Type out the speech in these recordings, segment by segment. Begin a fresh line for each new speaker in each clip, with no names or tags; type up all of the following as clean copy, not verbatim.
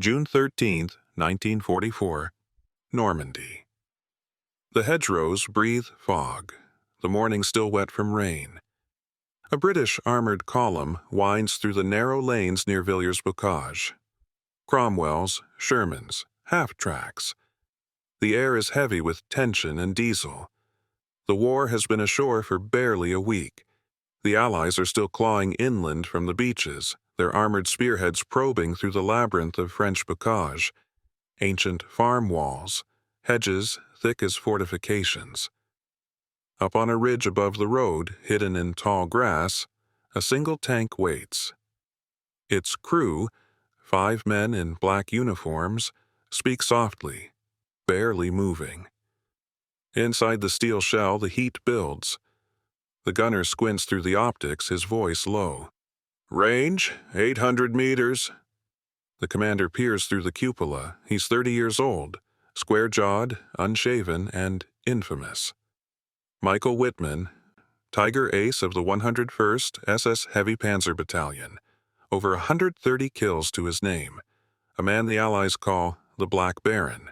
June 13, 1944, Normandy. The hedgerows breathe fog, the morning still wet from rain. A British armored column winds through the narrow lanes near Villers-Bocage. Cromwells, Shermans, half-tracks. The air is heavy with tension and diesel. The war has been ashore for barely a week. The Allies are still clawing inland from the beaches, their armored spearheads probing through the labyrinth of French bocage, ancient farm walls, hedges thick as fortifications. Up on a ridge above the road, hidden in tall grass, a single tank waits. Its crew, 5 men in black uniforms, speak softly, barely moving. Inside the steel shell, the heat builds. The gunner squints through the optics, his voice low. "Range, 800 meters." The commander peers through the cupola. He's 30 years old, square-jawed, unshaven, and infamous. Michael Wittmann, Tiger Ace of the 101st SS Heavy Panzer Battalion. Over 130 kills to his name. A man the Allies call the Black Baron.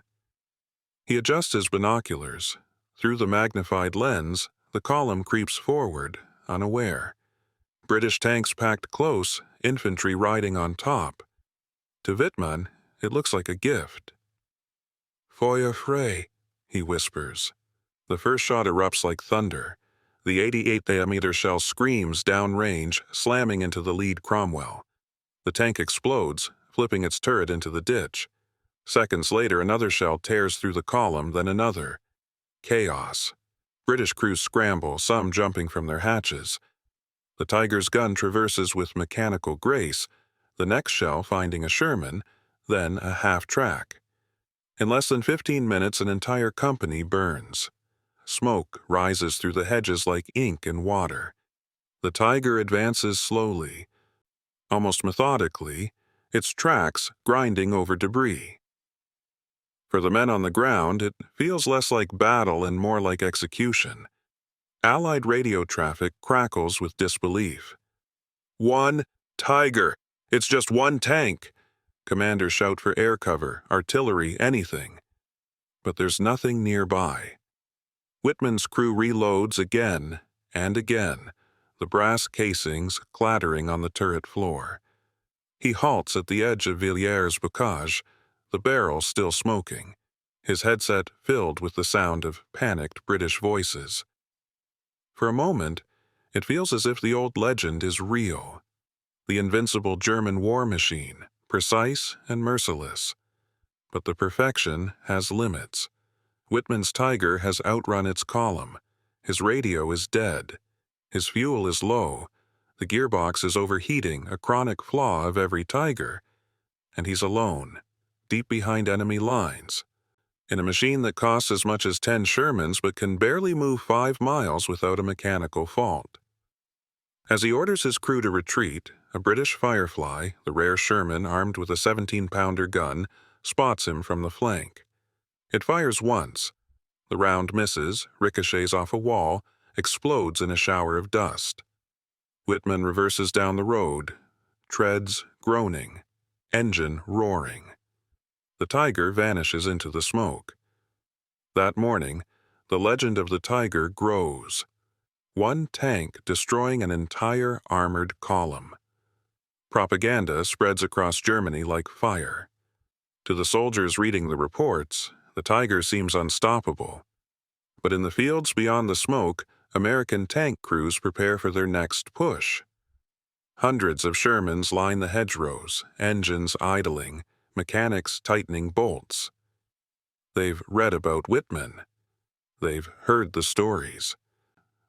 He adjusts his binoculars. Through the magnified lens, the column creeps forward, unaware. British tanks packed close, infantry riding on top. To Wittmann, it looks like a gift. "Feuer frei," he whispers. The first shot erupts like thunder. The 88-diameter shell screams downrange, slamming into the lead Cromwell. The tank explodes, flipping its turret into the ditch. Seconds later, another shell tears through the column, then another. Chaos. British crews scramble, some jumping from their hatches. The Tiger's gun traverses with mechanical grace, the next shell finding a Sherman, then a half-track. In less than 15 minutes, an entire company burns. Smoke rises through the hedges like ink in water. The Tiger advances slowly, almost methodically, its tracks grinding over debris. For the men on the ground, it feels less like battle and more like execution. Allied radio traffic crackles with disbelief. "One Tiger! It's just one tank!" Commanders shout for air cover, artillery, anything. But there's nothing nearby. Wittmann's crew reloads again and again, the brass casings clattering on the turret floor. He halts at the edge of Villers-Bocage, the barrel still smoking, his headset filled with the sound of panicked British voices. For a moment, it feels as if the old legend is real. The invincible German war machine, precise and merciless. But the perfection has limits. Wittmann's Tiger has outrun its column. His radio is dead. His fuel is low. The gearbox is overheating, a chronic flaw of every Tiger. And he's alone, deep behind enemy lines, in a machine that costs as much as 10 Shermans but can barely move 5 miles without a mechanical fault. As he orders his crew to retreat, a British Firefly, the rare Sherman armed with a 17-pounder gun, spots him from the flank. It fires once. The round misses, ricochets off a wall, explodes in a shower of dust. Wittmann reverses down the road, treads groaning, engine roaring. The Tiger vanishes into the smoke. That morning, the legend of the Tiger grows. One tank destroying an entire armored column. Propaganda spreads across Germany like fire. To the soldiers reading the reports, the Tiger seems unstoppable. But in the fields beyond the smoke, American tank crews prepare for their next push. Hundreds of Shermans line the hedgerows, engines idling, mechanics tightening bolts. They've read about Wittmann. They've heard the stories.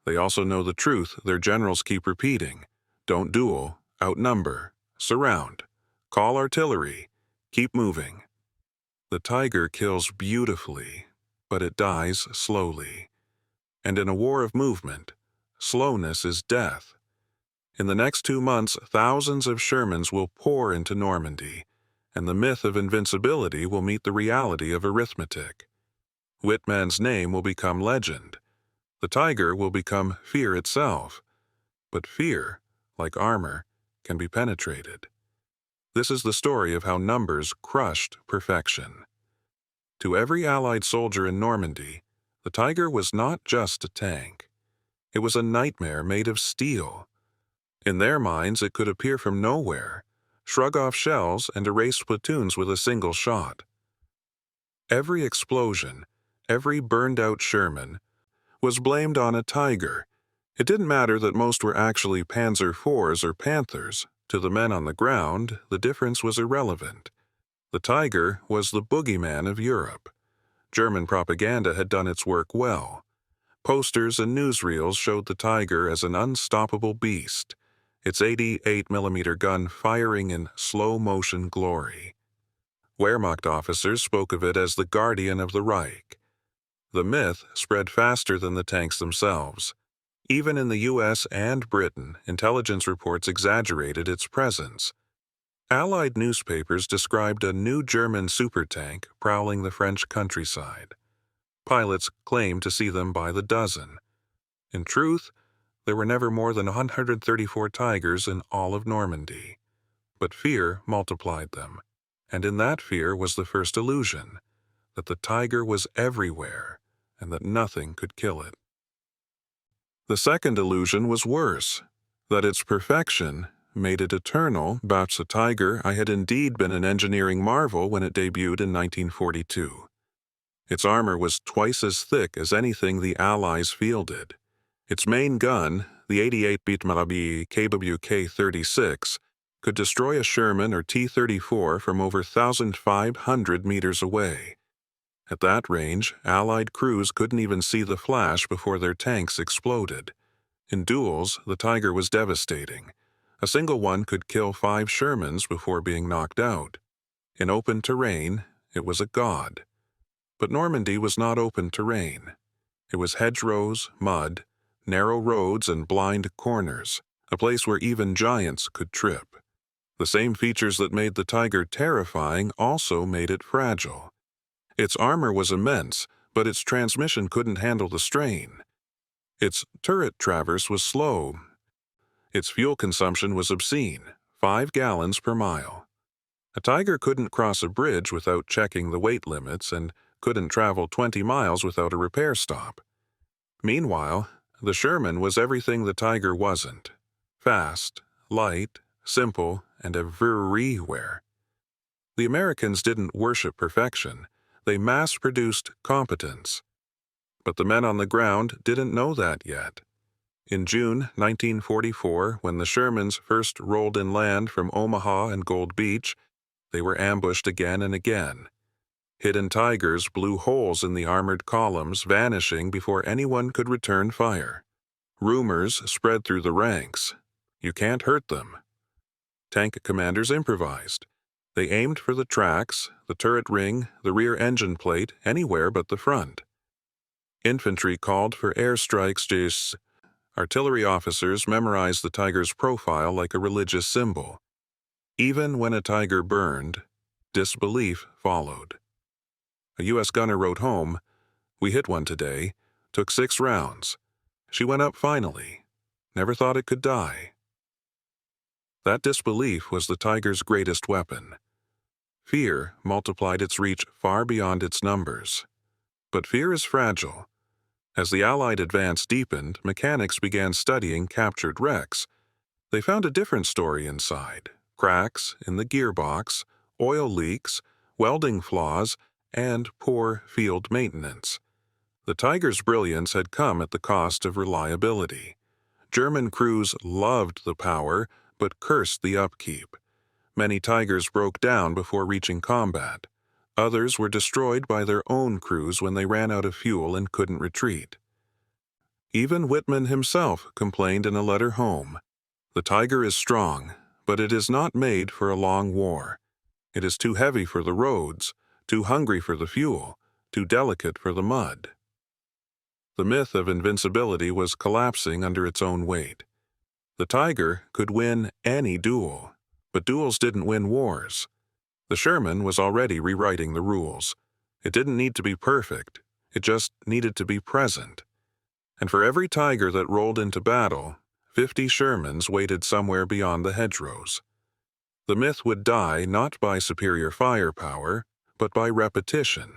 They also know the truth their generals keep repeating. Don't duel, outnumber, surround, call artillery, keep moving. The Tiger kills beautifully, but it dies slowly. And in a war of movement, slowness is death. In the next 2 months, thousands of Shermans will pour into Normandy, and the myth of invincibility will meet the reality of arithmetic. Wittmann's name will become legend. The Tiger will become fear itself. But fear, like armor, can be penetrated. This is the story of how numbers crushed perfection. To every Allied soldier in Normandy, the Tiger was not just a tank. It was a nightmare made of steel. In their minds, it could appear from nowhere, shrug off shells, and erase platoons with a single shot. Every explosion, every burned-out Sherman, was blamed on a Tiger. It didn't matter that most were actually Panzer IVs or Panthers. To the men on the ground, the difference was irrelevant. The Tiger was the boogeyman of Europe. German propaganda had done its work well. Posters and newsreels showed the Tiger as an unstoppable beast, its 88mm gun firing in slow-motion glory. Wehrmacht officers spoke of it as the guardian of the Reich. The myth spread faster than the tanks themselves. Even in the U.S. and Britain, intelligence reports exaggerated its presence. Allied newspapers described a new German supertank prowling the French countryside. Pilots claimed to see them by the dozen. In truth, there were never more than 134 Tigers in all of Normandy. But fear multiplied them, and in that fear was the first illusion, that the Tiger was everywhere and that nothing could kill it. The second illusion was worse, that its perfection made it eternal. About the Tiger, I had indeed been an engineering marvel when it debuted in 1942. Its armor was twice as thick as anything the Allies fielded. Its main gun, the 88mm KWK-36, could destroy a Sherman or T-34 from over 1,500 meters away. At that range, Allied crews couldn't even see the flash before their tanks exploded. In duels, the Tiger was devastating. A single one could kill 5 Shermans before being knocked out. In open terrain, it was a god. But Normandy was not open terrain. It was hedgerows, mud, narrow roads, and blind corners, a place where even giants could trip. The same features that made the Tiger terrifying also made it fragile. Its armor was immense, but its transmission couldn't handle the strain. Its turret traverse was slow. Its fuel consumption was obscene, 5 gallons per mile. A Tiger couldn't cross a bridge without checking the weight limits and couldn't travel 20 miles without a repair stop. Meanwhile, the Sherman was everything the Tiger wasn't: fast, light, simple, and everywhere. The Americans didn't worship perfection. They mass-produced competence. But the men on the ground didn't know that yet. In June 1944, when the Shermans first rolled inland from Omaha and Gold Beach, they were ambushed again and again. Hidden Tigers blew holes in the armored columns, vanishing before anyone could return fire. Rumors spread through the ranks. You can't hurt them. Tank commanders improvised. They aimed for the tracks, the turret ring, the rear engine plate, anywhere but the front. Infantry called for airstrikes. Artillery officers memorized the Tiger's profile like a religious symbol. Even when a Tiger burned, disbelief followed. A U.S. gunner wrote home, "We hit one today, took 6 rounds. She went up finally. Never thought it could die." That disbelief was the Tiger's greatest weapon. Fear multiplied its reach far beyond its numbers. But fear is fragile. As the Allied advance deepened, mechanics began studying captured wrecks. They found a different story inside: cracks in the gearbox, oil leaks, welding flaws, and poor field maintenance. The Tiger's brilliance had come at the cost of reliability. German crews loved the power, but cursed the upkeep. Many Tigers broke down before reaching combat. Others were destroyed by their own crews when they ran out of fuel and couldn't retreat. Even Wittmann himself complained in a letter home, "The Tiger is strong, but it is not made for a long war. It is too heavy for the roads, too hungry for the fuel, too delicate for the mud." The myth of invincibility was collapsing under its own weight. The Tiger could win any duel, but duels didn't win wars. The Sherman was already rewriting the rules. It didn't need to be perfect. It just needed to be present. And for every Tiger that rolled into battle, 50 Shermans waited somewhere beyond the hedgerows. The myth would die not by superior firepower, but by repetition,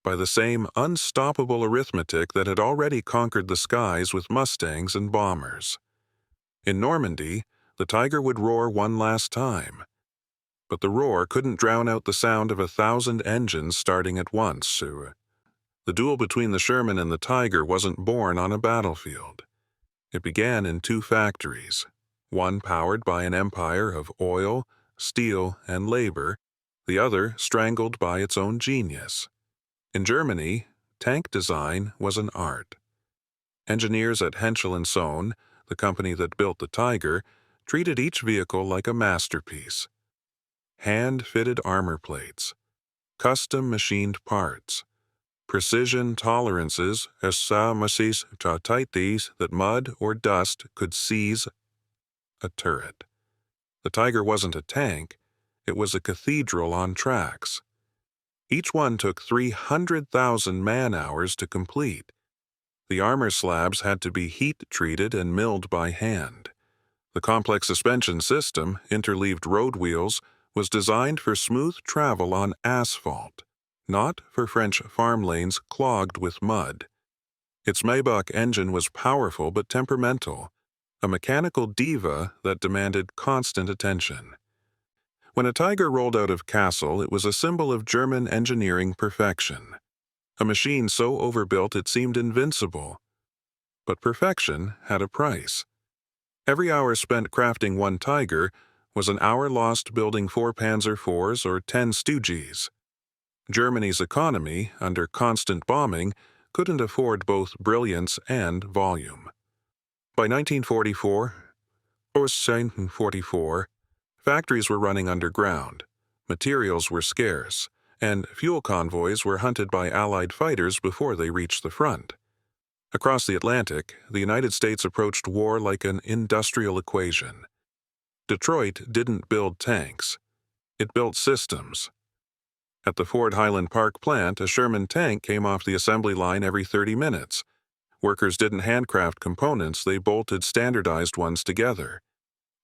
by the same unstoppable arithmetic that had already conquered the skies with Mustangs and bombers. In Normandy, the Tiger would roar one last time, but the roar couldn't drown out the sound of 1,000 engines starting at once. The duel between the Sherman and the Tiger wasn't born on a battlefield. It began in two factories, one powered by an empire of oil, steel, and labor, the other strangled by its own genius. In Germany, tank design was an art. Engineers at Henschel & Sohn, the company that built the Tiger, treated each vehicle like a masterpiece. Hand-fitted armor plates, custom machined parts, precision tolerances that mud or dust could seize a turret. The Tiger wasn't a tank, it was a cathedral on tracks. Each one took 300,000 man-hours to complete. The armor slabs had to be heat-treated and milled by hand. The complex suspension system, interleaved road wheels, was designed for smooth travel on asphalt, not for French farm lanes clogged with mud. Its Maybach engine was powerful but temperamental, a mechanical diva that demanded constant attention. When a Tiger rolled out of Kassel, it was a symbol of German engineering perfection. A machine so overbuilt it seemed invincible. But perfection had a price. Every hour spent crafting one Tiger was an hour lost building 4 Panzer IVs or 10 Stooges. Germany's economy, under constant bombing, couldn't afford both brilliance and volume. By 1944, factories were running underground, materials were scarce, and fuel convoys were hunted by Allied fighters before they reached the front. Across the Atlantic, the United States approached war like an industrial equation. Detroit didn't build tanks. It built systems. At the Ford Highland Park plant, a Sherman tank came off the assembly line every 30 minutes. Workers didn't handcraft components, they bolted standardized ones together.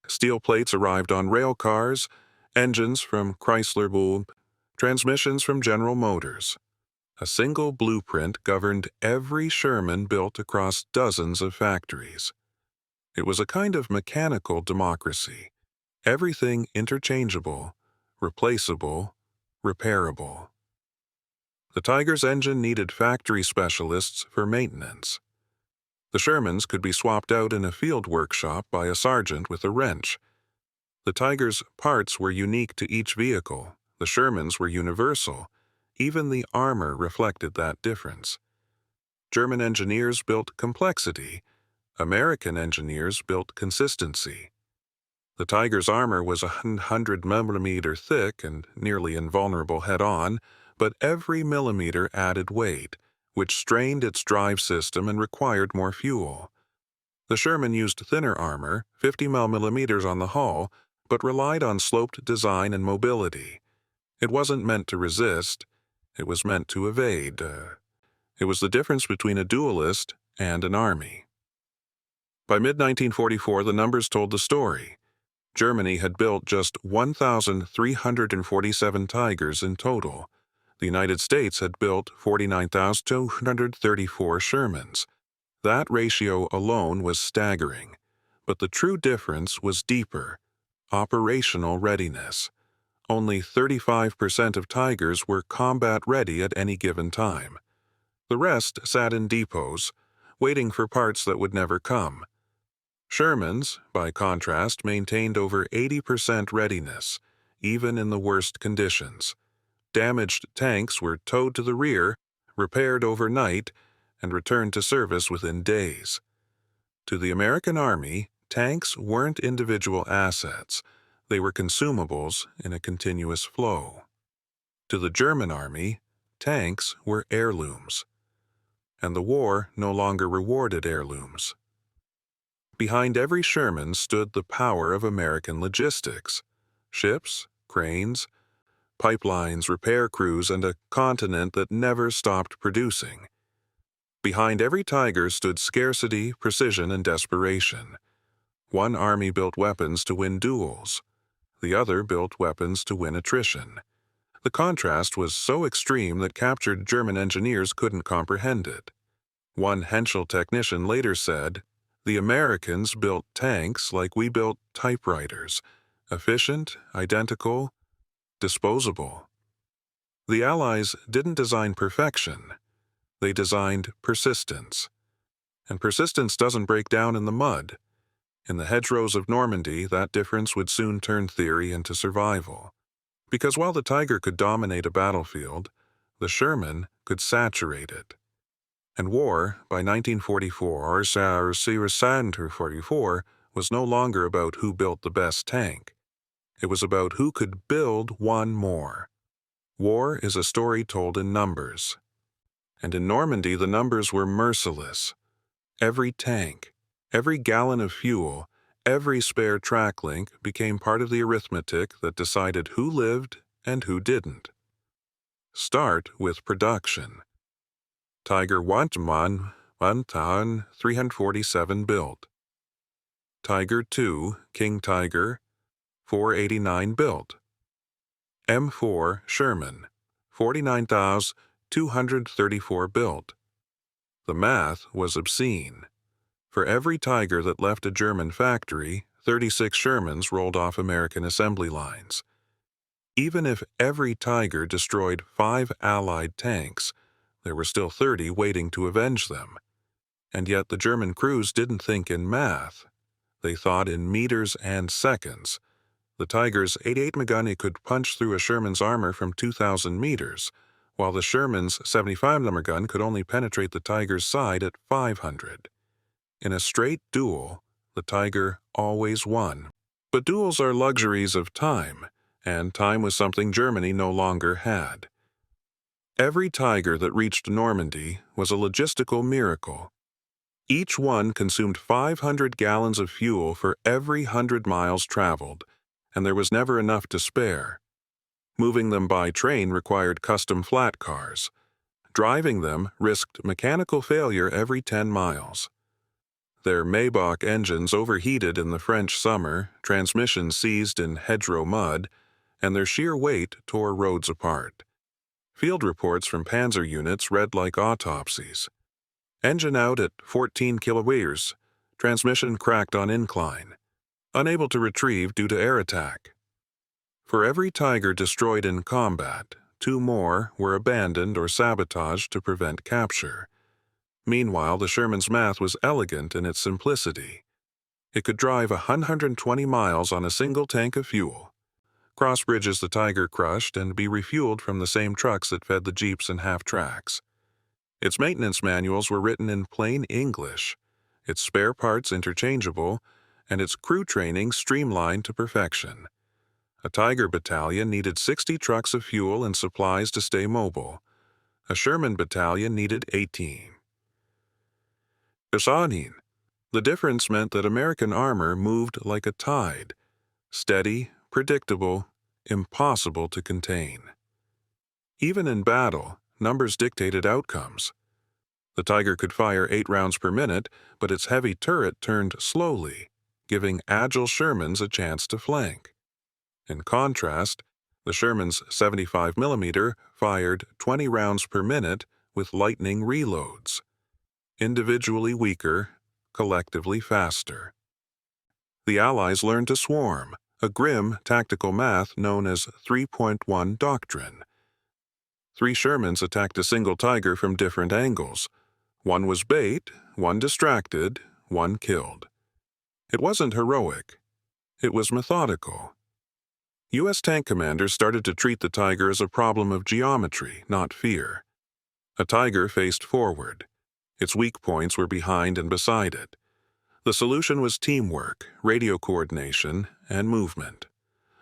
Steel plates arrived on rail cars, engines from Chrysler, transmissions from General Motors. A single blueprint governed every Sherman built across dozens of factories. It was a kind of mechanical democracy. Everything interchangeable, replaceable, repairable. The Tiger's engine needed factory specialists for maintenance. The Shermans could be swapped out in a field workshop by a sergeant with a wrench. The Tiger's parts were unique to each vehicle. The Shermans were universal. Even the armor reflected that difference. German engineers built complexity. American engineers built consistency. The Tiger's armor was 100 mm thick and nearly invulnerable head-on, but every millimeter added weight, which strained its drive system and required more fuel. The Sherman used thinner armor, 50 mm on the hull, but relied on sloped design and mobility. It wasn't meant to resist, it was meant to evade. It was the difference between a duelist and an army. By mid-1944, the numbers told the story. Germany had built just 1,347 Tigers in total. The United States had built 49,234 Shermans. That ratio alone was staggering. But the true difference was deeper: operational readiness. Only 35% of Tigers were combat-ready at any given time. The rest sat in depots, waiting for parts that would never come. Shermans, by contrast, maintained over 80% readiness, even in the worst conditions. Damaged tanks were towed to the rear, repaired overnight, and returned to service within days. To the American Army, tanks weren't individual assets. They were consumables in a continuous flow. To the German Army, tanks were heirlooms. And the war no longer rewarded heirlooms. Behind every Sherman stood the power of American logistics: ships, cranes, pipelines, repair crews, and a continent that never stopped producing. Behind every Tiger stood scarcity, precision, and desperation. One army built weapons to win duels. The other built weapons to win attrition. The contrast was so extreme that captured German engineers couldn't comprehend it. One Henschel technician later said, "The Americans built tanks like we built typewriters, efficient, identical, disposable." The Allies didn't design perfection. They designed persistence. And persistence doesn't break down in the mud. In the hedgerows of Normandy, that difference would soon turn theory into survival. Because while the Tiger could dominate a battlefield, the Sherman could saturate it. And war, by 1944 or 1944, was no longer about who built the best tank. It was about who could build one more. War is a story told in numbers. And in Normandy, the numbers were merciless. Every tank, every gallon of fuel, every spare track link became part of the arithmetic that decided who lived and who didn't. Start with production. Tiger Wittmann, 347 built. Tiger II, King Tiger, 489 built. M4 Sherman, 49,234 built. The math was obscene. For every Tiger that left a German factory, 36 Shermans rolled off American assembly lines. Even if every Tiger destroyed 5 Allied tanks, there were still 30 waiting to avenge them. And yet the German crews didn't think in math. They thought in meters and seconds. The Tiger's 88 mm could punch through a Sherman's armor from 2,000 meters, while the Sherman's 75 mm gun could only penetrate the Tiger's side at 500. In a straight duel, the Tiger always won. But duels are luxuries of time, and time was something Germany no longer had. Every Tiger that reached Normandy was a logistical miracle. Each one consumed 500 gallons of fuel for every 100 miles traveled, and there was never enough to spare. Moving them by train required custom flat cars. Driving them risked mechanical failure every 10 miles. Their Maybach engines overheated in the French summer, transmissions seized in hedgerow mud, and their sheer weight tore roads apart. Field reports from panzer units read like autopsies. Engine out at 14 kilowatts, transmission cracked on incline, unable to retrieve due to air attack. For every Tiger destroyed in combat, 2 more were abandoned or sabotaged to prevent capture. Meanwhile, the Sherman's math was elegant in its simplicity. It could drive 120 miles on a single tank of fuel, cross bridges the Tiger crushed, and be refueled from the same trucks that fed the jeeps and half-tracks. Its maintenance manuals were written in plain English, its spare parts interchangeable, and its crew training streamlined to perfection. A Tiger battalion needed 60 trucks of fuel and supplies to stay mobile. A Sherman battalion needed 18. The difference meant that American armor moved like a tide, steady, predictable, impossible to contain. Even in battle, numbers dictated outcomes. The Tiger could fire 8 rounds per minute, but its heavy turret turned slowly, giving agile Shermans a chance to flank. In contrast, the Sherman's 75 mm fired 20 rounds per minute with lightning reloads. Individually weaker, collectively faster. The Allies learned to swarm, a grim tactical math known as 3.1 doctrine. 3 Shermans attacked a single Tiger from different angles. One was bait, one distracted, one killed. It wasn't heroic. It was methodical. U.S. tank commanders started to treat the Tiger as a problem of geometry, not fear. A Tiger faced forward. Its weak points were behind and beside it. The solution was teamwork, radio coordination, and movement.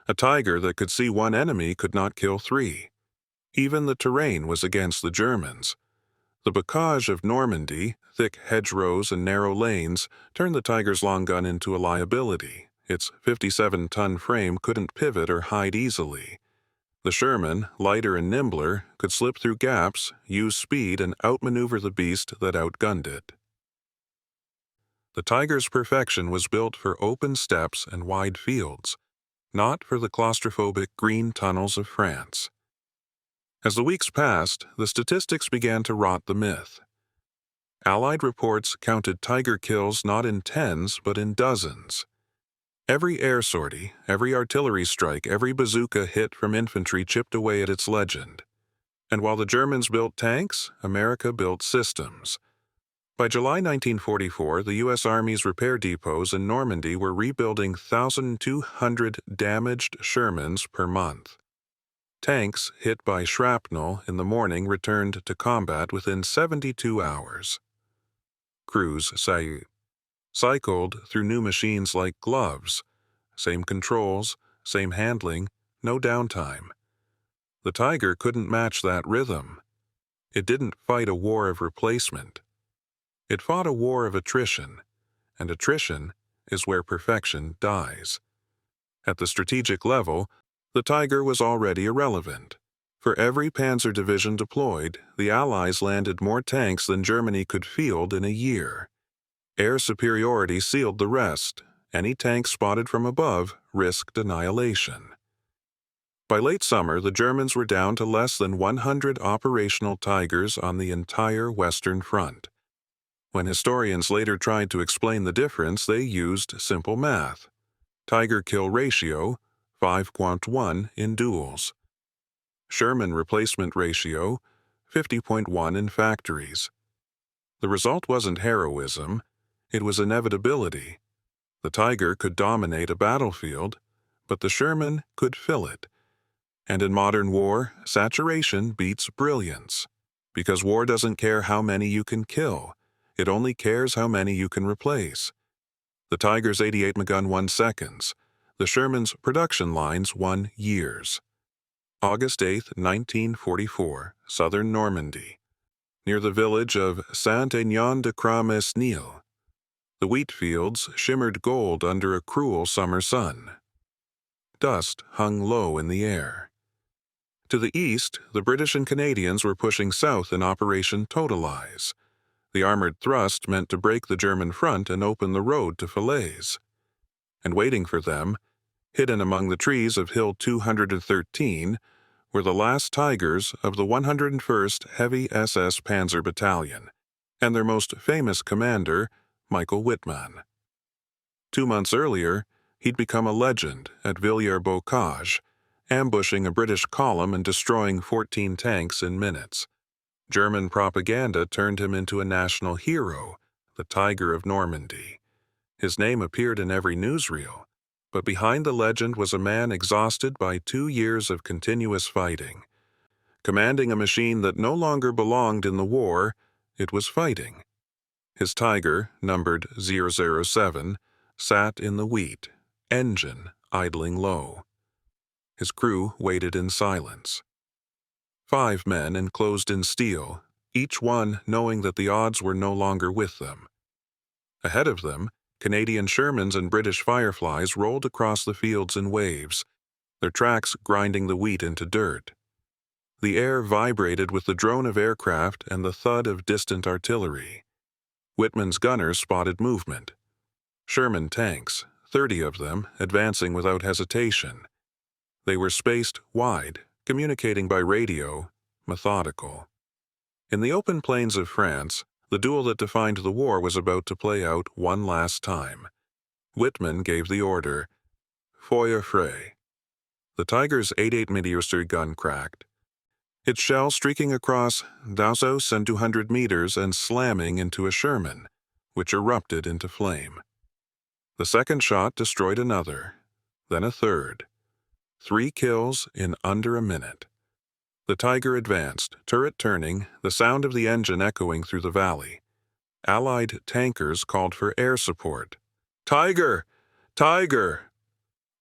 A Tiger that could see one enemy could not kill 3. Even the terrain was against the Germans. The bocage of Normandy, thick hedgerows and narrow lanes, turned the Tiger's long gun into a liability. Its 57-ton frame couldn't pivot or hide easily. The Sherman, lighter and nimbler, could slip through gaps, use speed, and outmaneuver the beast that outgunned it. The Tiger's perfection was built for open steppes and wide fields. not for the claustrophobic green tunnels of France. As the weeks passed, the statistics began to rot the myth. Allied reports counted Tiger kills not in tens but in dozens. Every air sortie, every artillery strike, every bazooka hit from infantry chipped away at its legend. And while the Germans built tanks, America built systems. By July 1944, the U.S. Army's repair depots in Normandy were rebuilding 1,200 damaged Shermans per month. Tanks hit by shrapnel in the morning returned to combat within 72 hours. Crews cycled through new machines like gloves. Same controls, same handling, no downtime. The Tiger couldn't match that rhythm. It didn't fight a war of replacement. It fought a war of attrition, and attrition is where perfection dies. At the strategic level, the Tiger was already irrelevant. For every panzer division deployed, the Allies landed more tanks than Germany could field in a year. Air superiority sealed the rest. Any tank spotted from above risked annihilation. By late summer, the Germans were down to less than 100 operational Tigers on the entire Western Front. When historians later tried to explain the difference, they used simple math. Tiger kill ratio, 5.1 in duels. Sherman replacement ratio, 50.1 in factories. The result wasn't heroism, it was inevitability. The Tiger could dominate a battlefield, but the Sherman could fill it. And in modern war, saturation beats brilliance. Because war doesn't care how many you can kill. It only cares how many you can replace. The Tiger's 88 gun won seconds. The Sherman's production lines won years. August 8, 1944, southern Normandy. Near the village of Saint-Aignan-de-Cras-Mesnil. The wheat fields shimmered gold under a cruel summer sun. Dust hung low in the air. To the east, the British and Canadians were pushing south in Operation Totalize. The armored thrust meant to break the German front and open the road to Falaise. And waiting for them, hidden among the trees of Hill 213, were the last Tigers of the 101st Heavy SS Panzer Battalion, and their most famous commander, Michael Wittmann. 2 months earlier, he'd become a legend at Villers-Bocage, ambushing a British column and destroying 14 tanks in minutes. German propaganda turned him into a national hero, the Tiger of Normandy. His name appeared in every newsreel, but behind the legend was a man exhausted by 2 years of continuous fighting. Commanding a machine that no longer belonged in the war, it was fighting. His Tiger, numbered 007, sat in the wheat, engine idling low. His crew waited in silence. 5 men enclosed in steel, each one knowing that the odds were no longer with them. Ahead of them, Canadian Shermans and British Fireflies rolled across the fields in waves, their tracks grinding the wheat into dirt. The air vibrated with the drone of aircraft and the thud of distant artillery. Wittmann's gunners spotted movement. Sherman tanks, 30 of them, advancing without hesitation. They were spaced wide, communicating by radio, methodical. In the open plains of France, the duel that defined the war was about to play out one last time. Wittmann gave the order, Feuer frei. The Tiger's 88mm gun cracked, its shell streaking across 1,200 meters and slamming into a Sherman, which erupted into flame. The second shot destroyed another, then a third. 3 kills in under a minute. The Tiger advanced, turret turning, the sound of the engine echoing through the valley. Allied tankers called for air support. "Tiger! Tiger!"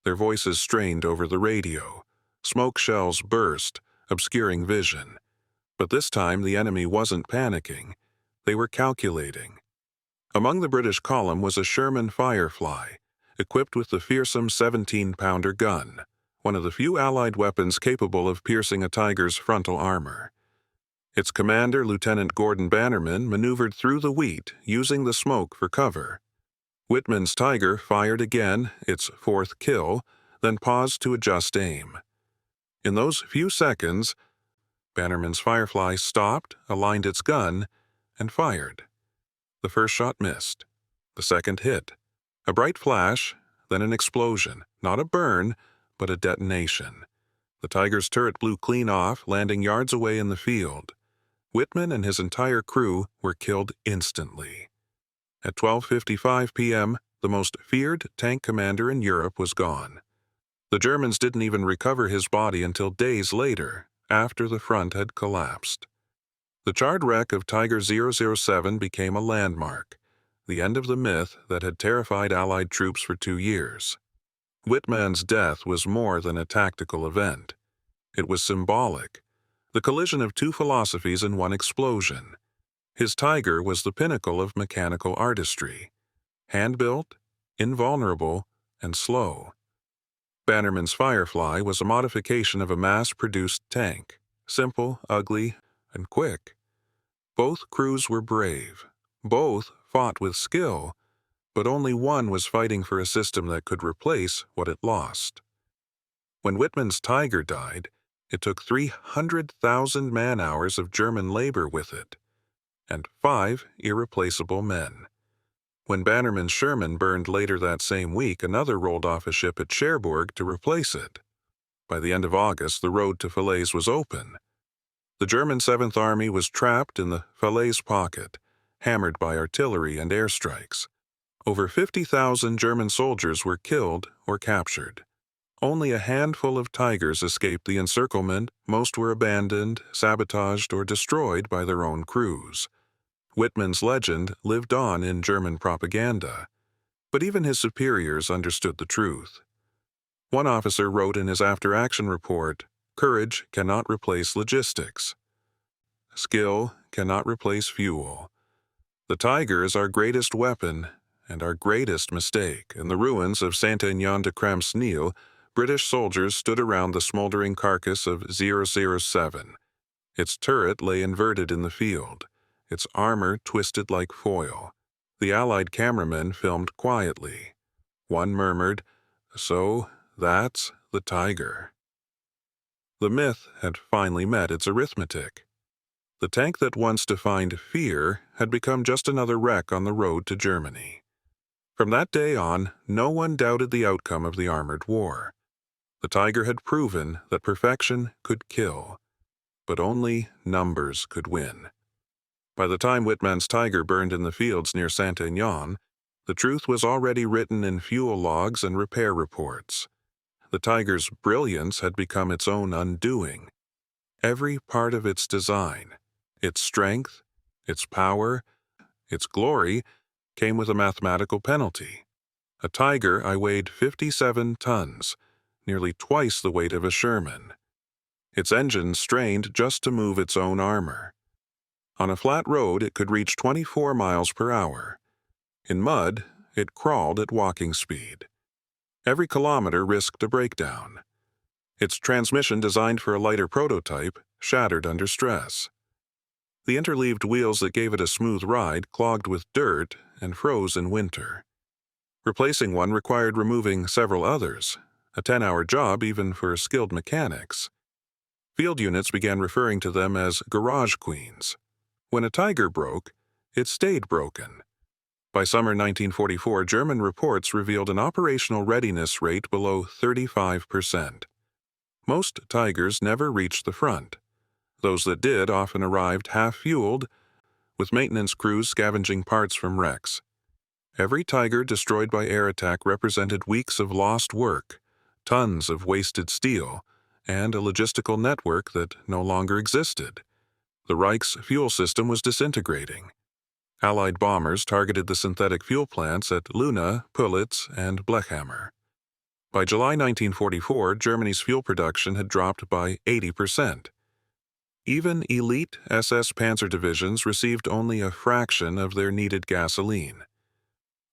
Their voices strained over the radio. Smoke shells burst, obscuring vision. But this time the enemy wasn't panicking. They were calculating. Among the British column was a Sherman Firefly, equipped with the fearsome 17-pounder gun, one of the few Allied weapons capable of piercing a Tiger's frontal armor. Its commander, Lieutenant Gordon Bannerman, maneuvered through the wheat, using the smoke for cover. Wittmann's Tiger fired again, its 4th kill, then paused to adjust aim. In those few seconds, Bannerman's Firefly stopped, aligned its gun, and fired. The first shot missed. The second hit. A bright flash, then an explosion. Not a burn, but a detonation. The Tiger's turret blew clean off, landing yards away in the field. Wittmann and his entire crew were killed instantly. At 12:55 p.m., the most feared tank commander in Europe was gone. The Germans didn't even recover his body until days later, after the front had collapsed. The charred wreck of Tiger 007 became a landmark, the end of the myth that had terrified Allied troops for 2 years. Wittmann's death was more than a tactical event. It was symbolic, the collision of two philosophies in one explosion. His Tiger was the pinnacle of mechanical artistry, hand-built, invulnerable, and slow. Bannerman's Firefly was a modification of a mass-produced tank, simple, ugly, and quick. Both crews were brave. Both fought with skill, but only one was fighting for a system that could replace what it lost. When Wittmann's Tiger died, it took 300,000 man-hours of German labor with it, and 5 irreplaceable men. When Bannerman's Sherman burned later that same week, another rolled off a ship at Cherbourg to replace it. By the end of August, the road to Falaise was open. The German 7th Army was trapped in the Falaise pocket, hammered by artillery and airstrikes. Over 50,000 German soldiers were killed or captured. Only a handful of Tigers escaped the encirclement. Most were abandoned, sabotaged, or destroyed by their own crews. Wittmann's legend lived on in German propaganda, but even his superiors understood the truth. One officer wrote in his after-action report, "Courage cannot replace logistics. Skill cannot replace fuel. The Tiger is our greatest weapon and our greatest mistake." In the ruins of Saint-Aignan-de-Crampsnil, British soldiers stood around the smoldering carcass of 007. Its turret lay inverted in the field, its armor twisted like foil. The Allied cameramen filmed quietly. One murmured, "So, that's the Tiger." The myth had finally met its arithmetic. The tank that once defined fear had become just another wreck on the road to Germany. From that day on, no one doubted the outcome of the armored war. The Tiger had proven that perfection could kill, but only numbers could win. By the time Wittmann's Tiger burned in the fields near Saint-Aignan, the truth was already written in fuel logs and repair reports. The Tiger's brilliance had become its own undoing. Every part of its design, its strength, its power, its glory, came with a mathematical penalty. A Tiger I weighed 57 tons, nearly twice the weight of a Sherman. Its engine strained just to move its own armor. On a flat road, it could reach 24 miles per hour. In mud, it crawled at walking speed. Every kilometer risked a breakdown. Its transmission, designed for a lighter prototype, shattered under stress. The interleaved wheels that gave it a smooth ride clogged with dirt and froze in winter. Replacing one required removing several others, a 10-hour job even for skilled mechanics. Field units began referring to them as garage queens. When a Tiger broke, it stayed broken. By summer 1944, German reports revealed an operational readiness rate below 35%. Most Tigers never reached the front. Those that did often arrived half-fueled, with maintenance crews scavenging parts from wrecks. Every Tiger destroyed by air attack represented weeks of lost work, tons of wasted steel, and a logistical network that no longer existed. The Reich's fuel system was disintegrating. Allied bombers targeted the synthetic fuel plants at Luna, Pulitz, and Blechhammer. By July 1944, Germany's fuel production had dropped by 80%. Even elite SS Panzer divisions received only a fraction of their needed gasoline.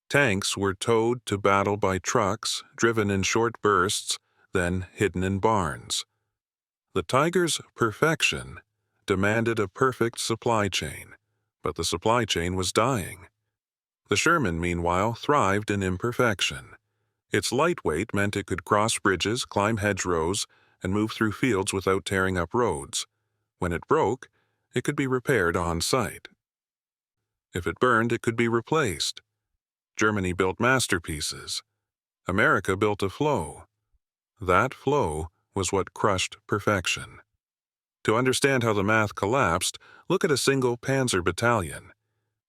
Tanks were towed to battle by trucks, driven in short bursts, then hidden in barns. The Tiger's perfection demanded a perfect supply chain, but the supply chain was dying. The Sherman, meanwhile, thrived in imperfection. Its lightweight meant it could cross bridges, climb hedgerows, and move through fields without tearing up roads. When it broke, it could be repaired on site. If it burned, it could be replaced. Germany built masterpieces. America built a flow. That flow was what crushed perfection. To understand how the math collapsed, look at a single panzer battalion.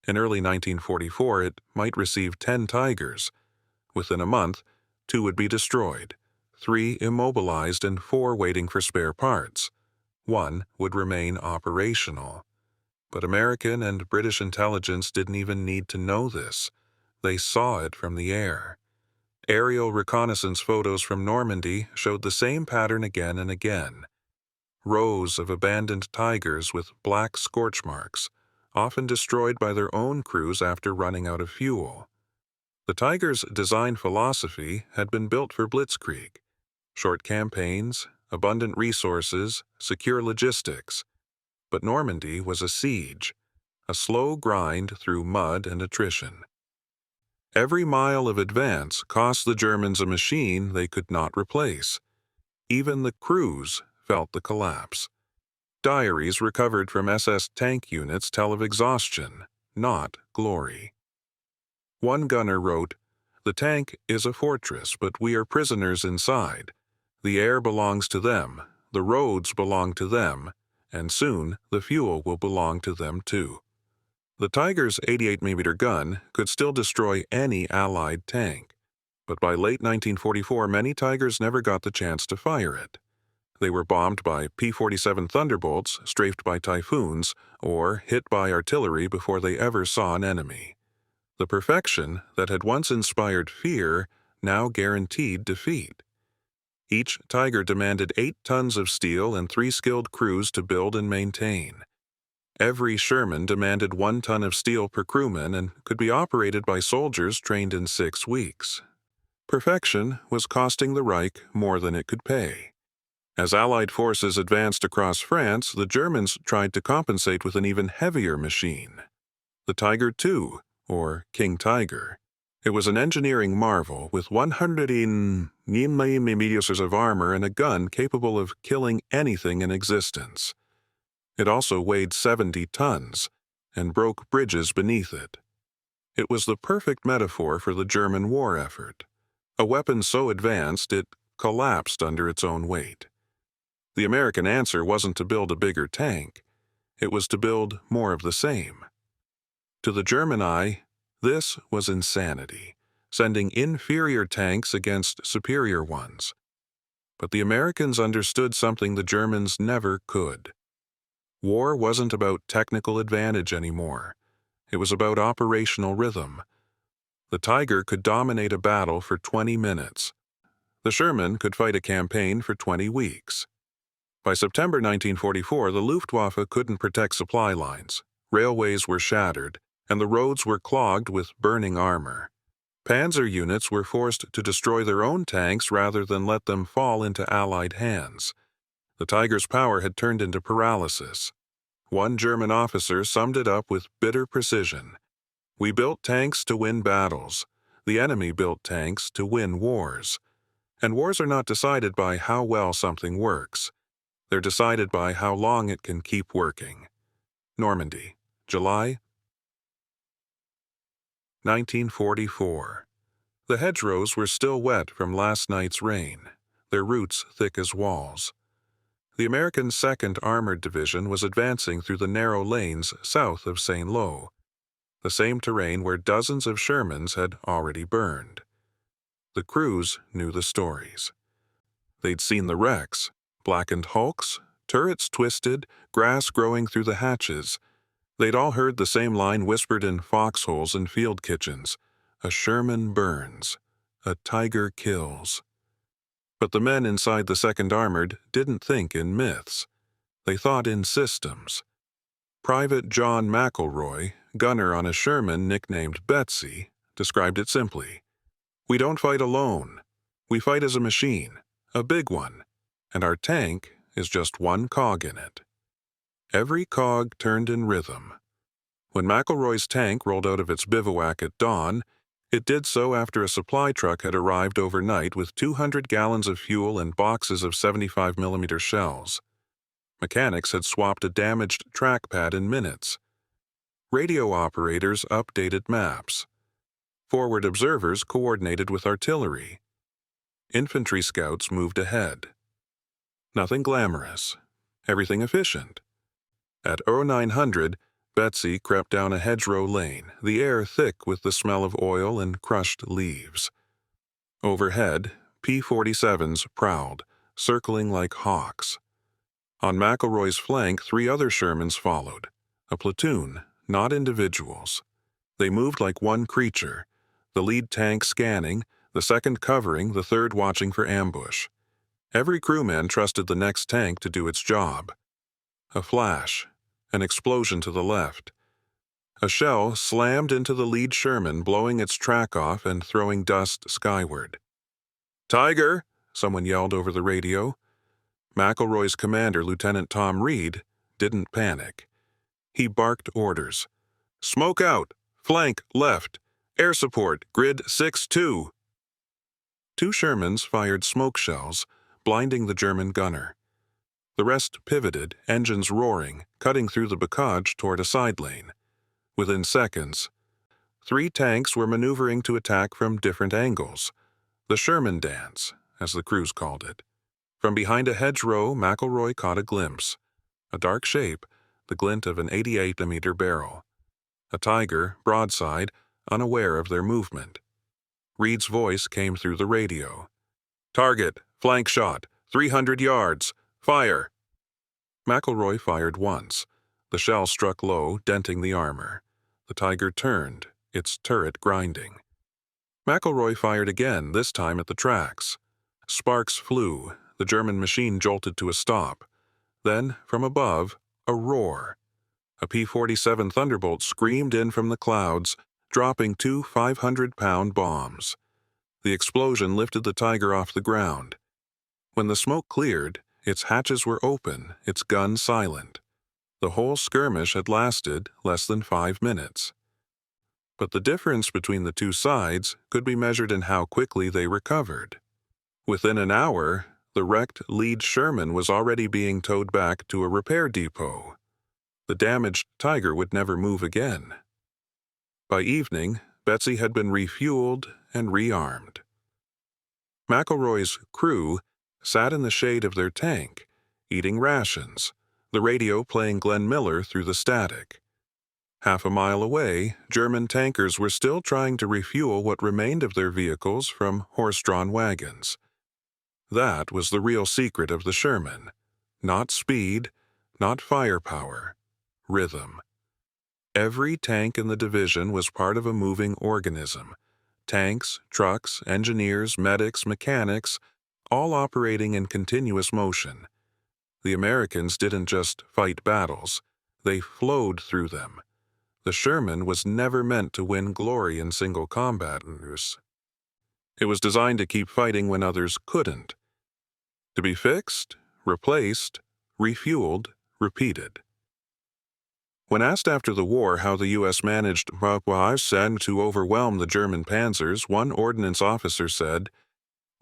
In early 1944, it might receive 10 Tigers. Within a month, 2 would be destroyed, 3 immobilized, and 4 waiting for spare parts. 1 would remain operational. But American and British intelligence didn't even need to know this. They saw it from the air. Aerial reconnaissance photos from Normandy showed the same pattern again and again. Rows of abandoned Tigers with black scorch marks, often destroyed by their own crews after running out of fuel. The Tiger's design philosophy had been built for blitzkrieg: short campaigns, abundant resources, secure logistics. But Normandy was a siege, a slow grind through mud and attrition. Every mile of advance cost the Germans a machine they could not replace. Even the crews felt the collapse. Diaries recovered from SS tank units tell of exhaustion, not glory. One gunner wrote, "The tank is a fortress, but we are prisoners inside. The air belongs to them, the roads belong to them, and soon the fuel will belong to them too." The Tiger's 88mm gun could still destroy any Allied tank, but by late 1944 many Tigers never got the chance to fire it. They were bombed by P-47 Thunderbolts, strafed by Typhoons, or hit by artillery before they ever saw an enemy. The perfection that had once inspired fear now guaranteed defeat. Each Tiger demanded 8 tons of steel and 3 skilled crews to build and maintain. Every Sherman demanded 1 ton of steel per crewman and could be operated by soldiers trained in 6 weeks. Perfection was costing the Reich more than it could pay. As Allied forces advanced across France, the Germans tried to compensate with an even heavier machine: the Tiger II, or King Tiger. It was an engineering marvel with 109 millimeters of armor and a gun capable of killing anything in existence. It also weighed 70 tons and broke bridges beneath it. It was the perfect metaphor for the German war effort. A weapon so advanced it collapsed under its own weight. The American answer wasn't to build a bigger tank. It was to build more of the same. To the German eye, this was insanity, sending inferior tanks against superior ones. But the Americans understood something the Germans never could. War wasn't about technical advantage anymore. It was about operational rhythm. The Tiger could dominate a battle for 20 minutes. The Sherman could fight a campaign for 20 weeks. By September 1944, the Luftwaffe couldn't protect supply lines. Railways were shattered, and the roads were clogged with burning armor. Panzer units were forced to destroy their own tanks rather than let them fall into Allied hands. The Tiger's power had turned into paralysis. One German officer summed it up with bitter precision: "We built tanks to win battles. The enemy built tanks to win wars. And wars are not decided by how well something works. They're decided by how long it can keep working." Normandy, July 1944. The hedgerows were still wet from last night's rain, their roots thick as walls. The American 2nd Armored Division was advancing through the narrow lanes south of Saint-Lô, the same terrain where dozens of Shermans had already burned. The crews knew the stories. They'd seen the wrecks: blackened hulks, turrets twisted, grass growing through the hatches. They'd all heard the same line whispered in foxholes and field kitchens: "A Sherman burns. A Tiger kills." But the men inside the 2nd Armored didn't think in myths. They thought in systems. Private John McElroy, gunner on a Sherman nicknamed Betsy, described it simply: "We don't fight alone. We fight as a machine, a big one, and our tank is just one cog in it." Every cog turned in rhythm. When McElroy's tank rolled out of its bivouac at dawn, It did so after a supply truck had arrived overnight with 200 gallons of fuel and boxes of 75mm shells. Mechanics had swapped a damaged trackpad in minutes. Radio operators updated maps. Forward observers coordinated with artillery. Infantry scouts moved ahead. Nothing glamorous. Everything efficient. At 0900, Betsy crept down a hedgerow lane, the air thick with the smell of oil and crushed leaves. Overhead, P-47s prowled, circling like hawks. On McElroy's flank, 3 other Shermans followed. A platoon, not individuals. They moved like one creature, the lead tank scanning, the second covering, the third watching for ambush. Every crewman trusted the next tank to do its job. A flash, an explosion to the left. A shell slammed into the lead Sherman, blowing its track off and throwing dust skyward. "Tiger!" someone yelled over the radio. McElroy's commander, Lieutenant Tom Reed, didn't panic. He barked orders. "Smoke out! Flank left! Air support, grid 6-2!" 2 Shermans fired smoke shells, blinding the German gunner. The rest pivoted, engines roaring, cutting through the bocage toward a side lane. Within seconds, 3 tanks were maneuvering to attack from different angles. The Sherman dance, as the crews called it. From behind a hedgerow, McElroy caught a glimpse. A dark shape, the glint of an 88mm barrel. A Tiger, broadside, unaware of their movement. Reed's voice came through the radio. "Target, flank shot, 300 yards, fire!" McElroy fired once. The shell struck low, denting the armor. The Tiger turned, its turret grinding. McElroy fired again, this time at the tracks. Sparks flew, the German machine jolted to a stop. Then, from above, a roar. A P-47 Thunderbolt screamed in from the clouds, dropping 2 500-pound bombs. The explosion lifted the Tiger off the ground. When the smoke cleared, its hatches were open, its gun silent. The whole skirmish had lasted less than 5 minutes. But the difference between the 2 sides could be measured in how quickly they recovered. Within an hour, the wrecked lead Sherman was already being towed back to a repair depot. The damaged Tiger would never move again. By evening, Betsy had been refueled and rearmed. McElroy's crew sat in the shade of their tank, eating rations, the radio playing Glenn Miller through the static. Half a mile away, German tankers were still trying to refuel what remained of their vehicles from horse-drawn wagons. That was the real secret of the Sherman. Not speed, not firepower, rhythm. Every tank in the division was part of a moving organism. Tanks, trucks, engineers, medics, mechanics, all operating in continuous motion. The Americans didn't just fight battles, they flowed through them. The Sherman was never meant to win glory in single combat. It was designed to keep fighting when others couldn't. To be fixed, replaced, refueled, repeated. When asked after the war how the U.S. managed to overwhelm the German panzers, one ordnance officer said,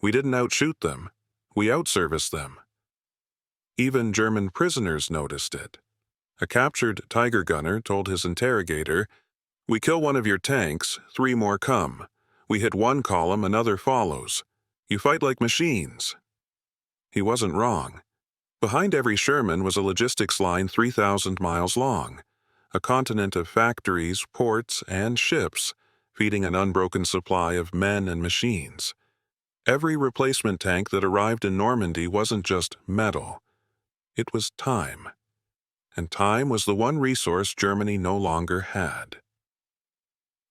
"We didn't outshoot them, we outserviced them." Even German prisoners noticed it. A captured Tiger gunner told his interrogator, "We kill one of your tanks, 3 more come. We hit one column, another follows. You fight like machines." He wasn't wrong. Behind every Sherman was a logistics line 3,000 miles long, a continent of factories, ports, and ships, feeding an unbroken supply of men and machines. Every replacement tank that arrived in Normandy wasn't just metal. It was time. And time was the one resource Germany no longer had.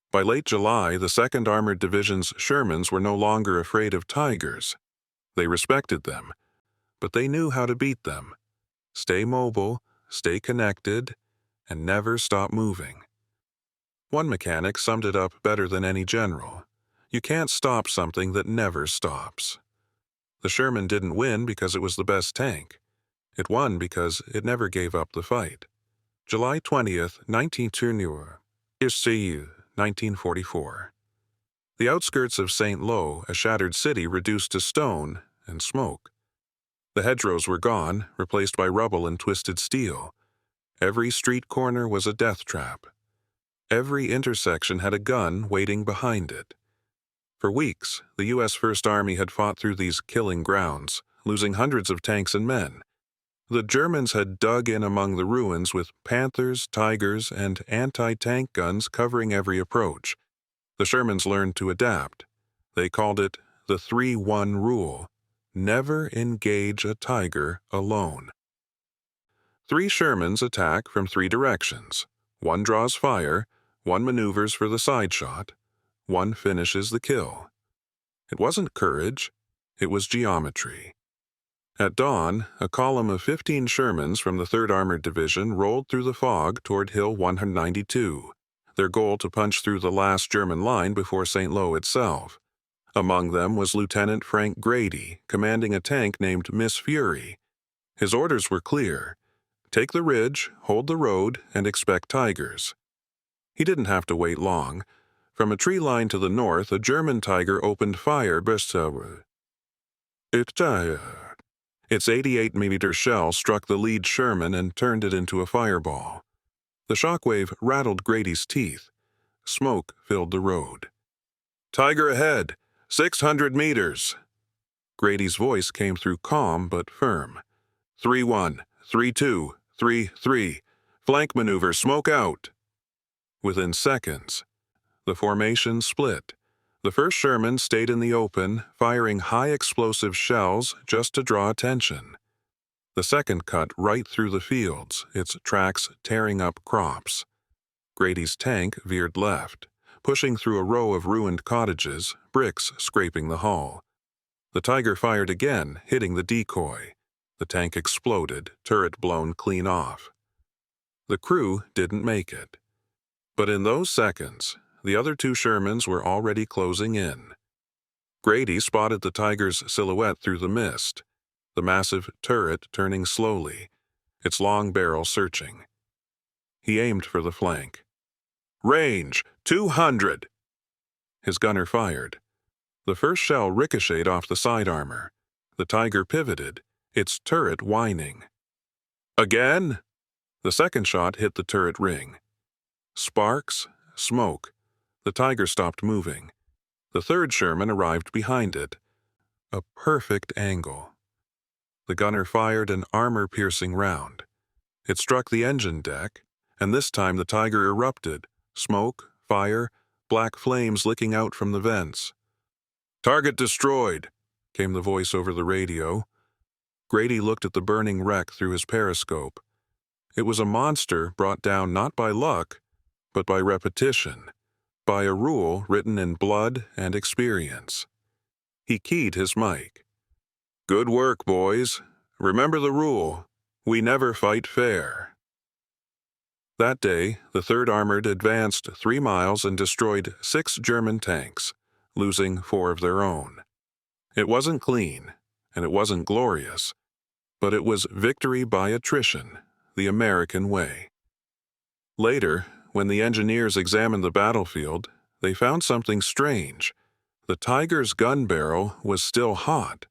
By late July, the 2nd Armored Division's Shermans were no longer afraid of Tigers. They respected them, but they knew how to beat them. Stay mobile, stay connected, and never stop moving. One mechanic summed it up better than any general. You can't stop something that never stops. The Sherman didn't win because it was the best tank. It won because it never gave up the fight. July 20th, 1944. The outskirts of St. Lo, a shattered city reduced to stone and smoke. The hedgerows were gone, replaced by rubble and twisted steel. Every street corner was a death trap. Every intersection had a gun waiting behind it. For weeks, the U.S. First Army had fought through these killing grounds, losing hundreds of tanks and men. The Germans had dug in among the ruins with Panthers, Tigers, and anti-tank guns covering every approach. The Shermans learned to adapt. They called it the 3-1 rule: never engage a Tiger alone. 3 Shermans attack from 3 directions. 1 draws fire, 1 maneuvers for the side shot, 1 finishes the kill. It wasn't courage, it was geometry. At dawn, a column of 15 Shermans from the 3rd Armored Division rolled through the fog toward Hill 192, their goal to punch through the last German line before St. Lo itself. Among them was Lieutenant Frank Grady, commanding a tank named Miss Fury. His orders were clear: take the ridge, hold the road, and expect Tigers. He didn't have to wait long. From a tree line to the north, a German Tiger opened fire. Its 88mm shell struck the lead Sherman and turned it into a fireball. The shockwave rattled Grady's teeth. Smoke filled the road. "Tiger ahead! 600 meters!" Grady's voice came through calm but firm. 3-1, 3-2, 3-3. Flank maneuver, smoke out. Within seconds, the formation split. The 1st Sherman stayed in the open, firing high-explosive shells just to draw attention. The 2nd cut right through the fields, its tracks tearing up crops. Grady's tank veered left, pushing through a row of ruined cottages, bricks scraping the hull. The Tiger fired again, hitting the decoy. The tank exploded, turret blown clean off. The crew didn't make it. But in those seconds, the other 2 Shermans were already closing in. Grady spotted the Tiger's silhouette through the mist, the massive turret turning slowly, its long barrel searching. He aimed for the flank. "Range, 200!" His gunner fired. The first shell ricocheted off the side armor. The Tiger pivoted, its turret whining. "Again?" The second shot hit the turret ring. Sparks, smoke. The Tiger stopped moving. The 3rd Sherman arrived behind it. A perfect angle. The gunner fired an armor-piercing round. It struck the engine deck, and this time the Tiger erupted. Smoke, fire, black flames licking out from the vents. "Target destroyed," came the voice over the radio. Grady looked at the burning wreck through his periscope. It was a monster brought down not by luck, but by repetition, by a rule written in blood and experience. He keyed his mic. "Good work, boys. Remember the rule. We never fight fair." That day, the 3rd Armored advanced 3 miles and destroyed 6 German tanks, losing 4 of their own. It wasn't clean, and it wasn't glorious, but it was victory by attrition, the American way. Later, when the engineers examined the battlefield, they found something strange. The Tiger's gun barrel was still hot.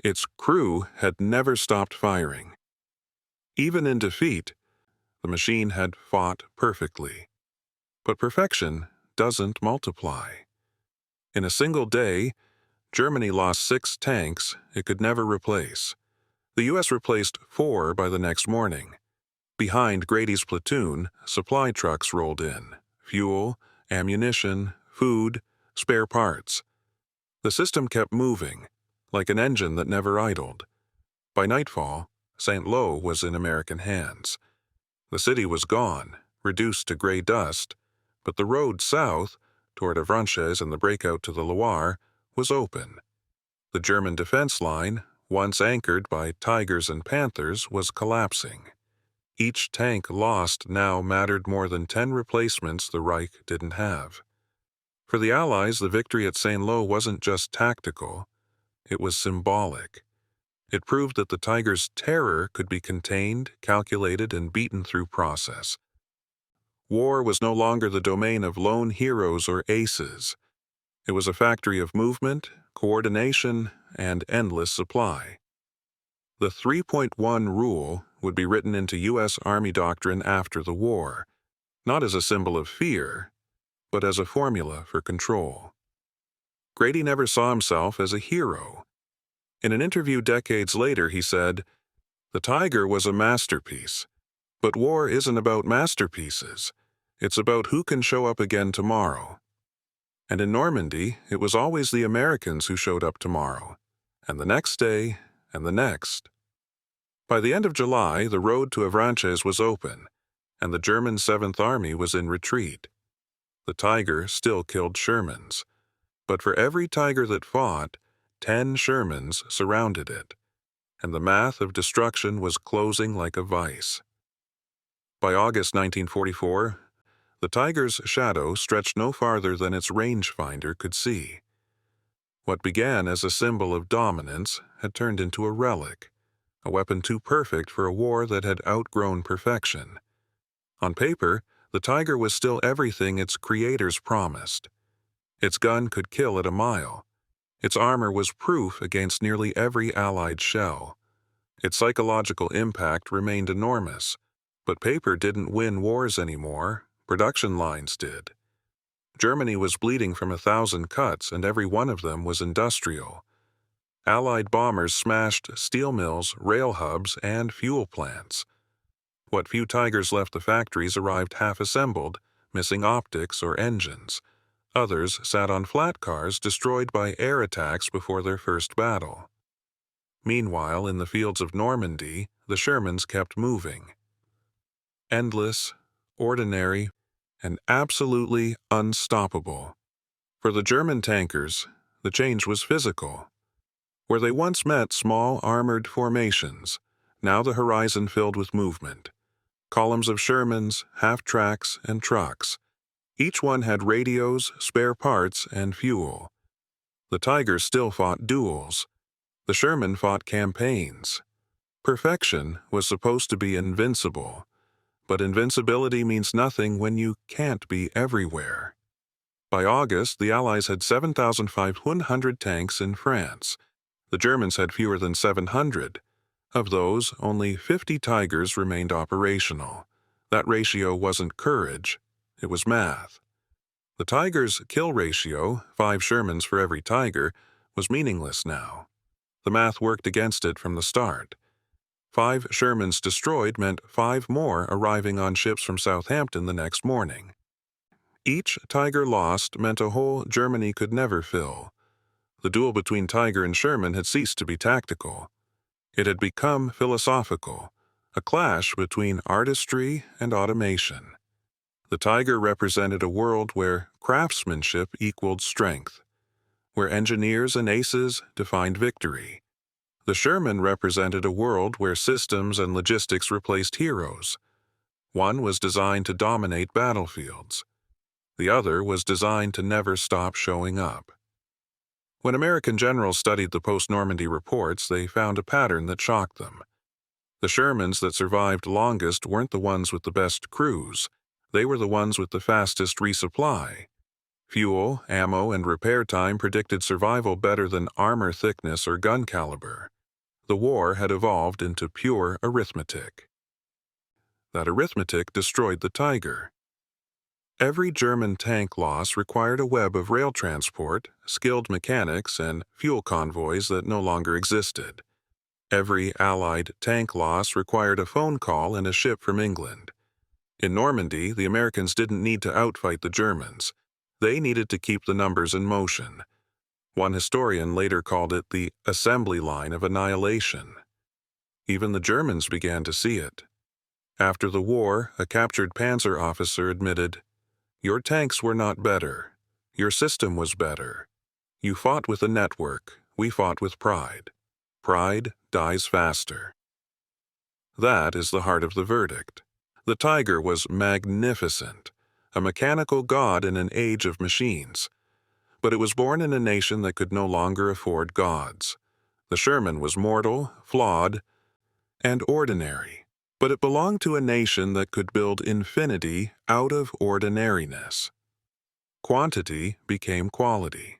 Its crew had never stopped firing. Even in defeat, the machine had fought perfectly. But perfection doesn't multiply. In a single day, Germany lost 6 tanks it could never replace. The U.S. replaced 4 by the next morning. Behind Grady's platoon, supply trucks rolled in: fuel, ammunition, food, spare parts. The system kept moving, like an engine that never idled. By nightfall, St. Lo was in American hands. The city was gone, reduced to gray dust, but the road south, toward Avranches and the breakout to the Loire, was open. The German defense line, once anchored by Tigers and Panthers, was collapsing. Each tank lost now mattered more than 10 replacements the Reich didn't have. For the Allies, the victory at St. Lo wasn't just tactical, it was symbolic. It proved that the Tiger's terror could be contained, calculated, and beaten through process. War was no longer the domain of lone heroes or aces. It was a factory of movement, coordination, and endless supply. The 3.1 rule would be written into U.S. Army doctrine after the war, not as a symbol of fear, but as a formula for control. Grady never saw himself as a hero. In an interview decades later, he said, "The Tiger was a masterpiece, but war isn't about masterpieces. It's about who can show up again tomorrow." And in Normandy, it was always the Americans who showed up tomorrow, and the next day, and the next. By the end of July, the road to Avranches was open, and the German 7th Army was in retreat. The Tiger still killed Shermans, but for every Tiger that fought, 10 Shermans surrounded it, and the math of destruction was closing like a vice. By August 1944, the Tiger's shadow stretched no farther than its rangefinder could see. What began as a symbol of dominance had turned into a relic, a weapon too perfect for a war that had outgrown perfection. On paper, the Tiger was still everything its creators promised. Its gun could kill at a mile. Its armor was proof against nearly every Allied shell. Its psychological impact remained enormous, but paper didn't win wars anymore. Production lines did. Germany was bleeding from 1,000 cuts, and every one of them was industrial. Allied bombers smashed steel mills, rail hubs, and fuel plants. What few Tigers left the factories arrived half-assembled, missing optics or engines. Others sat on flat cars destroyed by air attacks before their first battle. Meanwhile, in the fields of Normandy, the Shermans kept moving. Endless, ordinary, and absolutely unstoppable. For the German tankers, the change was physical. Where they once met small armored formations, now the horizon filled with movement. Columns of Shermans, half-tracks, and trucks. Each one had radios, spare parts, and fuel. The Tiger still fought duels. The Sherman fought campaigns. Perfection was supposed to be invincible. But invincibility means nothing when you can't be everywhere. By August, the Allies had 7,500 tanks in France. The Germans had fewer than 700. Of those, only 50 Tigers remained operational. That ratio wasn't courage, it was math. The Tiger's kill ratio, 5 Shermans for every Tiger, was meaningless now. The math worked against it from the start. 5 Shermans destroyed meant 5 more arriving on ships from Southampton the next morning. Each Tiger lost meant a hole Germany could never fill. The duel between Tiger and Sherman had ceased to be tactical. It had become philosophical, a clash between artistry and automation. The Tiger represented a world where craftsmanship equaled strength, where engineers and aces defined victory. The Sherman represented a world where systems and logistics replaced heroes. One was designed to dominate battlefields. The other was designed to never stop showing up. When American generals studied the post-Normandy reports, they found a pattern that shocked them. The Shermans that survived longest weren't the ones with the best crews. They were the ones with the fastest resupply. Fuel, ammo, and repair time predicted survival better than armor thickness or gun caliber. The war had evolved into pure arithmetic. That arithmetic destroyed the Tiger. Every German tank loss required a web of rail transport, skilled mechanics, and fuel convoys that no longer existed. Every Allied tank loss required a phone call and a ship from England. In Normandy, the Americans didn't need to outfight the Germans. They needed to keep the numbers in motion. One historian later called it the assembly line of annihilation. Even the Germans began to see it. After the war, a captured panzer officer admitted, "Your tanks were not better. Your system was better. You fought with a network. We fought with pride. Pride dies faster." That is the heart of the verdict. The Tiger was magnificent, a mechanical god in an age of machines. But it was born in a nation that could no longer afford gods. The Sherman was mortal, flawed, and ordinary, but it belonged to a nation that could build infinity out of ordinariness. Quantity became quality.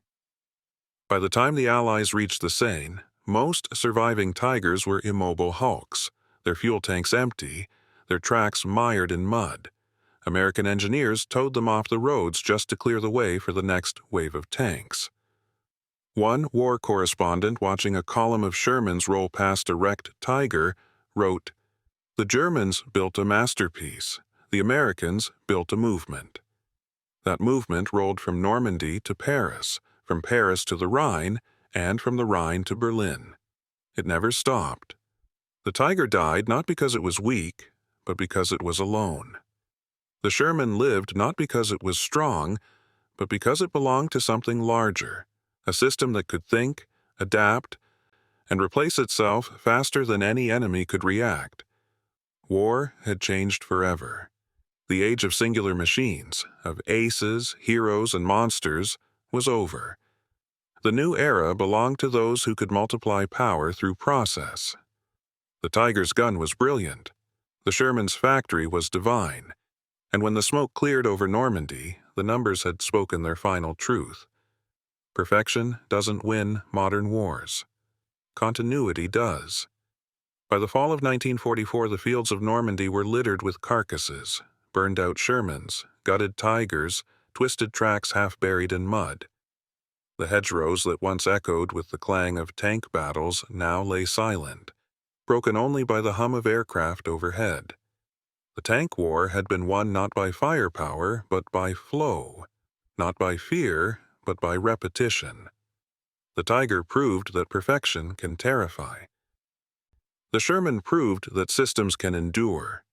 By the time the Allies reached the Seine, most surviving Tigers were immobile hulks, their fuel tanks empty, their tracks mired in mud. American engineers towed them off the roads just to clear the way for the next wave of tanks. One war correspondent watching a column of Shermans roll past a wrecked Tiger wrote, "The Germans built a masterpiece. The Americans built a movement." That movement rolled from Normandy to Paris, from Paris to the Rhine, and from the Rhine to Berlin. It never stopped. The Tiger died not because it was weak, but because it was alone. The Sherman lived not because it was strong, but because it belonged to something larger, a system that could think, adapt, and replace itself faster than any enemy could react. War had changed forever. The age of singular machines, of aces, heroes, and monsters, was over. The new era belonged to those who could multiply power through process. The Tiger's gun was brilliant. The Sherman's factory was divine. And when the smoke cleared over Normandy, the numbers had spoken their final truth. Perfection doesn't win modern wars. Continuity does. By the fall of 1944, the fields of Normandy were littered with carcasses, burned-out Shermans, gutted Tigers, twisted tracks half buried in mud. The hedgerows that once echoed with the clang of tank battles now lay silent, broken only by the hum of aircraft overhead. The tank war had been won not by firepower, but by flow, not by fear, but by repetition. The Tiger proved that perfection can terrify. The Sherman proved that systems can endure.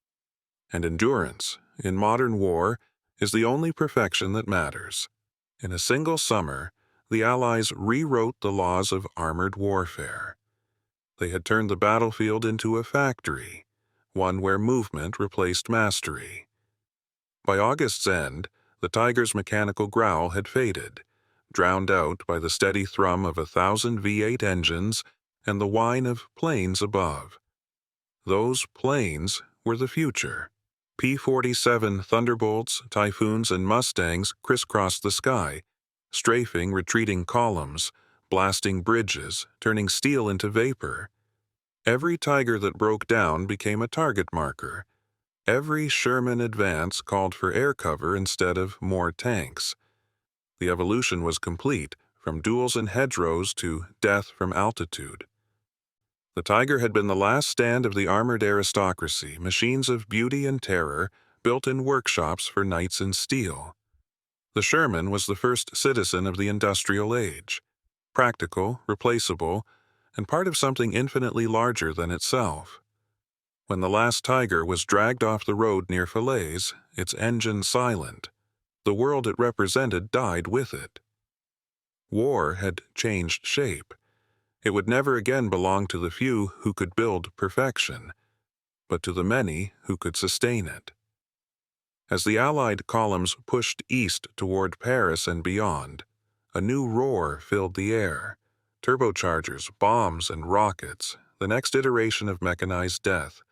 And endurance, in modern war, is the only perfection that matters. In a single summer, the Allies rewrote the laws of armored warfare. They had turned the battlefield into a factory, one where movement replaced mastery. By August's end, the Tiger's mechanical growl had faded, drowned out by the steady thrum of 1,000 V8 engines and the whine of planes above. Those planes were the future. P-47 Thunderbolts, Typhoons, and Mustangs crisscrossed the sky, strafing retreating columns, blasting bridges, turning steel into vapor. Every Tiger that broke down became a target marker. Every Sherman advance called for air cover instead of more tanks. The evolution was complete, from duels in hedgerows to death from altitude. The Tiger had been the last stand of the armored aristocracy, machines of beauty and terror, built in workshops for knights in steel. The Sherman was the first citizen of the industrial age, practical, replaceable, and part of something infinitely larger than itself. When the last Tiger was dragged off the road near Falaise, its engine silent, the world it represented died with it. War had changed shape. It would never again belong to the few who could build perfection, but to the many who could sustain it. As the Allied columns pushed east toward Paris and beyond, a new roar filled the air. Turbochargers, bombs, and rockets, the next iteration of mechanized death.